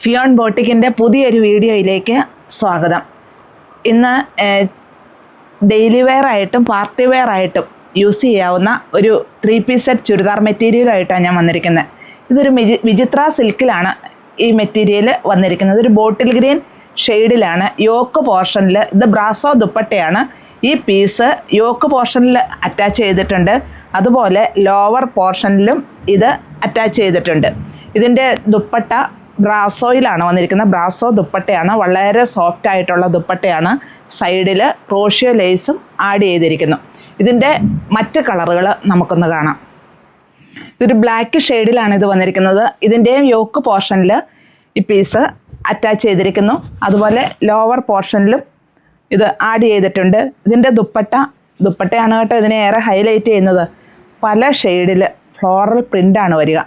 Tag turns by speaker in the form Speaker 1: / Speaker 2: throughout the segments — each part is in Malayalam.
Speaker 1: ഫിയോൺ ബോട്ടിക്കിൻ്റെ പുതിയൊരു വീഡിയോയിലേക്ക് സ്വാഗതം. ഇന്ന് ഡെയിലി വെയർ ആയിട്ടും പാർട്ടി വെയർ ആയിട്ടും യൂസ് ചെയ്യാവുന്ന ഒരു 3-piece സെറ്റ് ചുരിദാർ മെറ്റീരിയലായിട്ടാണ് ഞാൻ വന്നിരിക്കുന്നത്. ഇതൊരു വിചിത്ര സിൽക്കിലാണ് ഈ മെറ്റീരിയൽ വന്നിരിക്കുന്നത്. ഒരു ബോട്ടിൽ ഗ്രീൻ ഷെയ്ഡിലാണ്. യോക്ക് പോർഷനിൽ ഇത് ബ്രാസോ ദുപ്പട്ടയാണ്. ഈ പീസ് യോക്ക് പോർഷനിൽ അറ്റാച്ച് ചെയ്തിട്ടുണ്ട്. അതുപോലെ ലോവർ പോർഷനിലും ഇത് അറ്റാച്ച് ചെയ്തിട്ടുണ്ട്. ഇതിൻ്റെ ദുപ്പട്ട ബ്രാസോയിലാണ് വന്നിരിക്കുന്നത്. ബ്രാസോ ദുപ്പട്ടയാണ്. വളരെ സോഫ്റ്റ് ആയിട്ടുള്ള ദുപ്പട്ടയാണ്. സൈഡിൽ ക്രോഷ്യോ ലേസും ആഡ് ചെയ്തിരിക്കുന്നു. ഇതിൻ്റെ മറ്റ് കളറുകൾ നമുക്കൊന്ന് കാണാം. ഇതൊരു ബ്ലാക്ക് ഷെയ്ഡിലാണ് ഇത് വന്നിരിക്കുന്നത്. ഇതിൻ്റെയും യോക്ക് പോർഷനിൽ ഈ പീസ് അറ്റാച്ച് ചെയ്തിരിക്കുന്നു. അതുപോലെ ലോവർ പോർഷനിലും ഇത് ആഡ് ചെയ്തിട്ടുണ്ട്. ഇതിൻ്റെ ദുപ്പട്ടയാണ് കേട്ടോ ഇതിനെ ഏറെ ഹൈലൈറ്റ് ചെയ്യുന്നത്. പല ഷെയ്ഡിൽ ഫ്ലോറൽ പ്രിൻ്റാണ് വരിക.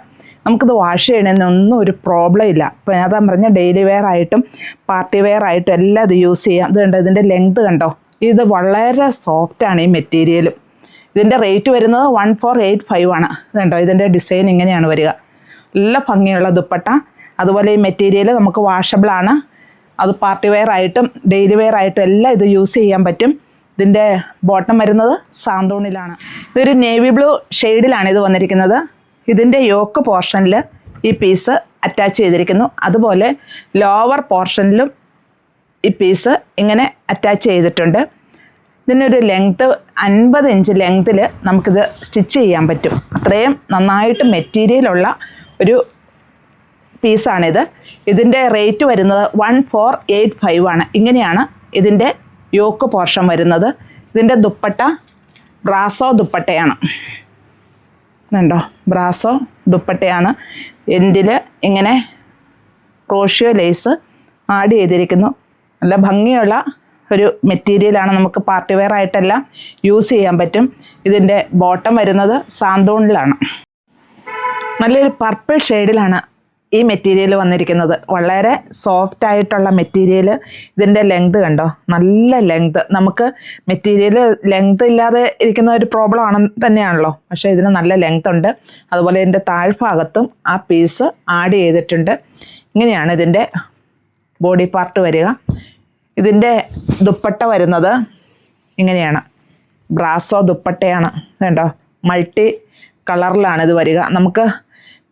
Speaker 1: നമുക്കിത് വാഷ് ചെയ്യണമെന്നൊന്നും ഒരു പ്രോബ്ലം ഇല്ല. ഇപ്പോൾ ഞാൻ പറഞ്ഞ ഡെയിലി വെയർ ആയിട്ടും പാർട്ടി വെയർ ആയിട്ടും എല്ലാം ഇത് യൂസ് ചെയ്യാം. ഇത് കണ്ടോ, ഇതിൻ്റെ ലെങ്ത് കണ്ടോ, ഇത് വളരെ സോഫ്റ്റാണ് ഈ മെറ്റീരിയലും. ഇതിൻ്റെ റേറ്റ് വരുന്നത് 1485 ആണ്. ഇതുണ്ടോ, ഇതിൻ്റെ ഡിസൈൻ ഇങ്ങനെയാണ് വരിക. നല്ല ഭംഗിയുള്ള ദുപ്പട്ട. അതുപോലെ ഈ മെറ്റീരിയൽ നമുക്ക് വാഷബിളാണ്. അത് പാർട്ടി വെയർ ആയിട്ടും ഡെയിലി വെയർ ആയിട്ടും എല്ലാം ഇത് യൂസ് ചെയ്യാൻ പറ്റും. ഇതിൻ്റെ ബോട്ടം വരുന്നത് സാന്തൂണിലാണ്. ഇതൊരു നേവി ബ്ലൂ ഷെയ്ഡിലാണ് ഇത് വന്നിരിക്കുന്നത്. ഇതിൻ്റെ യോക്ക് പോർഷനിൽ ഈ പീസ് അറ്റാച്ച് ചെയ്തിരിക്കുന്നു. അതുപോലെ ലോവർ പോർഷനിലും ഈ പീസ് ഇങ്ങനെ അറ്റാച്ച് ചെയ്തിട്ടുണ്ട്. ഇതിനൊരു ലെങ്ത്ത് 50 ഇഞ്ച് ലെങ്ത്തിൽ നമുക്കിത് സ്റ്റിച്ച് ചെയ്യാൻ പറ്റും. അത്രയും നന്നായിട്ട് മെറ്റീരിയലുള്ള ഒരു പീസാണിത്. ഇതിൻ്റെ റേറ്റ് വരുന്നത് 1485 ആണ്. ഇങ്ങനെയാണ് ഇതിൻ്റെ യോക്ക് പോർഷൻ വരുന്നത്. ഇതിൻ്റെ ദുപ്പട്ട ബ്രാസോ ദുപ്പട്ടയാണ്. ഇതുണ്ടോ, ബ്രാസോ ദുപ്പട്ടയാണ്. എൻഡിൽ ഇങ്ങനെ ക്രോഷ്യോ ലേസ് ആഡ് ചെയ്തിരിക്കുന്നു. നല്ല ഭംഗിയുള്ള ഒരു മെറ്റീരിയലാണ്. നമുക്ക് പാർട്ടി വെയർ ആയിട്ടെല്ലാം യൂസ് ചെയ്യാൻ പറ്റും. ഇതിൻ്റെ ബോട്ടം വരുന്നത് സാന്തൂണിലാണ്. നല്ലൊരു പർപ്പിൾ ഷെയ്ഡിലാണ് ഈ മെറ്റീരിയൽ വന്നിരിക്കുന്നത്. വളരെ സോഫ്റ്റ് ആയിട്ടുള്ള മെറ്റീരിയൽ. ഇതിൻ്റെ ലെങ്ത് കണ്ടോ, നല്ല ലെങ്ത്. നമുക്ക് മെറ്റീരിയൽ ലെങ്ത് ഇല്ലാതെ ഇരിക്കുന്ന ഒരു പ്രോബ്ലം ആണ് തന്നെയാണല്ലോ, പക്ഷേ ഇതിന് നല്ല ലെങ്ത് ഉണ്ട്. അതുപോലെ ഇതിൻ്റെ താഴ്ഭാഗത്തും ആ പീസ് ആഡ് ചെയ്തിട്ടുണ്ട്. ഇങ്ങനെയാണ് ഇതിൻ്റെ ബോഡി പാർട്ട് വരിക. ഇതിൻ്റെ ദുപ്പട്ട വരുന്നത് ഇങ്ങനെയാണ്. ബ്രാസോ ദുപ്പട്ടയാണ്. കണ്ടോ, മൾട്ടി കളറിലാണ് ഇത് വരിക. നമുക്ക്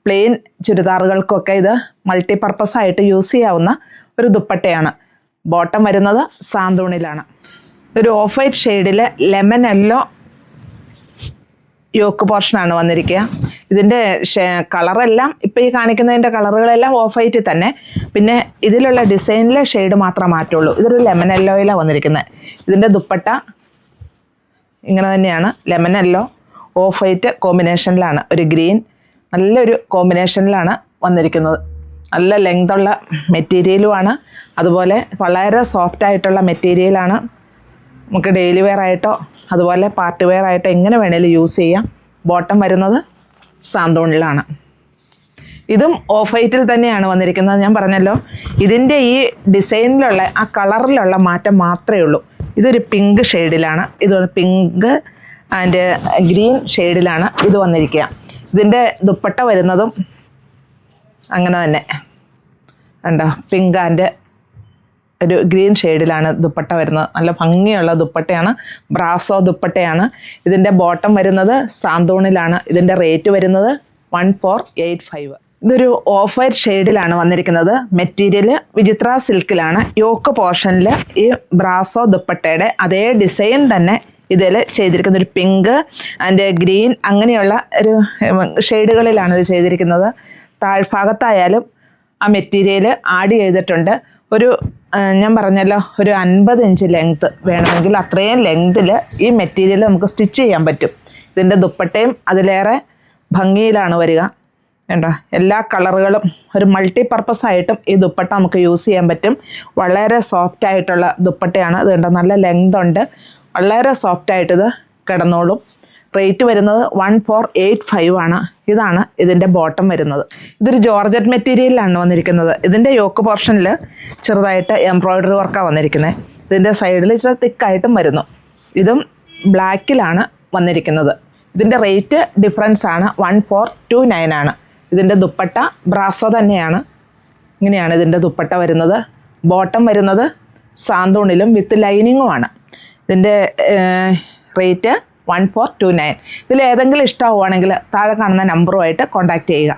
Speaker 1: പ്ലെയിൻ ചുരിദാറുകൾക്കൊക്കെ ഇത് മൾട്ടി പർപ്പസ് ആയിട്ട് യൂസ് ചെയ്യാവുന്ന ഒരു ദുപ്പട്ടയാണ്. ബോട്ടം വരുന്നത് സാന്തൂണിലാണ്. ഒരു ഓഫ് വൈറ്റ് ഷെയ്ഡിൽ ലെമൺ യെല്ലോ യോക്ക് പോർഷനാണ് വന്നിരിക്കുക. ഇതിൻ്റെ കളറെല്ലാം ഇപ്പോൾ ഈ കാണിക്കുന്നതിൻ്റെ കളറുകളെല്ലാം ഓഫ് വൈറ്റ് തന്നെ. പിന്നെ ഇതിലുള്ള ഡിസൈനിലെ ഷെയ്ഡ് മാത്രമേ മാറ്റുള്ളൂ. ഇതൊരു ലെമൺ യെല്ലോയിലാണ് വന്നിരിക്കുന്നത്. ഇതിൻ്റെ ദുപ്പട്ട ഇങ്ങനെ തന്നെയാണ്. ലെമൺ യെല്ലോ ഓഫ് വൈറ്റ് കോമ്പിനേഷനിലാണ്. ഒരു ഗ്രീൻ നല്ലൊരു കോമ്പിനേഷനിലാണ് വന്നിരിക്കുന്നത്. നല്ല ലെങ്തുള്ള മെറ്റീരിയലുമാണ്. അതുപോലെ വളരെ സോഫ്റ്റ് ആയിട്ടുള്ള മെറ്റീരിയലാണ്. നമുക്ക് ഡെയിലി വെയർ ആയിട്ടോ അതുപോലെ പാർട്ടി വെയർ ആയിട്ടോ എങ്ങനെ വേണേലും യൂസ് ചെയ്യാം. ബോട്ടം വരുന്നത് സാന്തൂണിലാണ്. ഇതും ഓഫ് വൈറ്റിൽ തന്നെയാണ് വന്നിരിക്കുന്നത്. ഞാൻ പറഞ്ഞല്ലോ, ഇതിൻ്റെ ഈ ഡിസൈനിലുള്ള ആ കളറിലുള്ള മാറ്റം മാത്രമേ ഉള്ളൂ. ഇതൊരു പിങ്ക് ഷെയ്ഡിലാണ്. ഇത് പിങ്ക് ആൻഡ് ഗ്രീൻ ഷെയ്ഡിലാണ് ഇത് വന്നിരിക്കുക. ഇതിൻ്റെ ദുപ്പട്ട വരുന്നതും അങ്ങനെ തന്നെ കണ്ടോ, പിങ്ക് ആൻഡ് ഒരു ഗ്രീൻ ഷെയ്ഡിലാണ് ദുപ്പട്ട വരുന്നത്. നല്ല ഭംഗിയുള്ള ദുപ്പട്ടയാണ്. ബ്രാസോ ദുപ്പട്ടയാണ്. ഇതിൻ്റെ ബോട്ടം വരുന്നത് സാന്തൂണിലാണ്. ഇതിൻ്റെ റേറ്റ് വരുന്നത് 1485. ഇതൊരു ഓഫ് വൈറ്റ് ഷെയ്ഡിലാണ് വന്നിരിക്കുന്നത്. മെറ്റീരിയൽ വിചിത്ര സിൽക്കിലാണ്. യോക്ക് പോർഷനിൽ ഈ ബ്രാസോ ദുപ്പട്ടയുടെ അതേ ഡിസൈൻ തന്നെ ഇതിൽ ചെയ്തിരിക്കുന്ന ഒരു പിങ്ക് ആൻഡ് ഗ്രീൻ അങ്ങനെയുള്ള ഒരു ഷെയ്ഡുകളിലാണ് ഇത് ചെയ്തിരിക്കുന്നത്. താഴ്ഭാഗത്തായാലും ആ മെറ്റീരിയൽ ആഡ് ചെയ്തിട്ടുണ്ട്. ഒരു ഞാൻ പറഞ്ഞല്ലോ, ഒരു 50 ഇഞ്ച് ലെങ്ത്ത് വേണമെങ്കിൽ അത്രയും ലെങ്ത്തിൽ ഈ മെറ്റീരിയൽ നമുക്ക് സ്റ്റിച്ച് ചെയ്യാൻ പറ്റും. ഇതിൻ്റെ ദുപ്പട്ടയും അതിലേറെ ഭംഗിയിലാണ് വരിക. കണ്ടോ, എല്ലാ കളറുകളും ഒരു മൾട്ടി പർപ്പസ് ആയിട്ടും ഈ ദുപ്പട്ട നമുക്ക് യൂസ് ചെയ്യാൻ പറ്റും. വളരെ സോഫ്റ്റ് ആയിട്ടുള്ള ദുപ്പട്ടയാണ്. ഇത് കണ്ടോ, നല്ല ലെങ്ത് ഉണ്ട്. വളരെ സോഫ്റ്റായിട്ടിത് കിടന്നോളും. റേറ്റ് വരുന്നത് 1485 ആണ്. ഇതാണ് ഇതിൻ്റെ ബോട്ടം വരുന്നത്. ഇതൊരു ജോർജറ്റ് മെറ്റീരിയലിലാണ് വന്നിരിക്കുന്നത്. ഇതിൻ്റെ യോക്ക് പോർഷനിൽ ചെറുതായിട്ട് എംബ്രോയ്ഡറി വർക്കാണ് വന്നിരിക്കുന്നത്. ഇതിൻ്റെ സൈഡിൽ ഇച്ചിരി തിക്കായിട്ടും വരുന്നു. ഇതും ബ്ലാക്കിലാണ് വന്നിരിക്കുന്നത്. ഇതിൻ്റെ റേറ്റ് ഡിഫറൻസ് ആണ് 1429 ആണ്. ഇതിൻ്റെ ദുപ്പട്ട ബ്രാസോ തന്നെയാണ്. ഇങ്ങനെയാണ് ഇതിൻ്റെ ദുപ്പട്ട വരുന്നത്. ബോട്ടം വരുന്നത് സാന്തൂണിലും വിത്ത് ലൈനിങ്ങുമാണ്. ഇതിൻ്റെ റേറ്റ് 1429. ഇതിൽ ഏതെങ്കിലും ഇഷ്ടമാവുകയാണെങ്കിൽ താഴെ കാണുന്ന നമ്പറുമായിട്ട് കോൺടാക്റ്റ് ചെയ്യുക.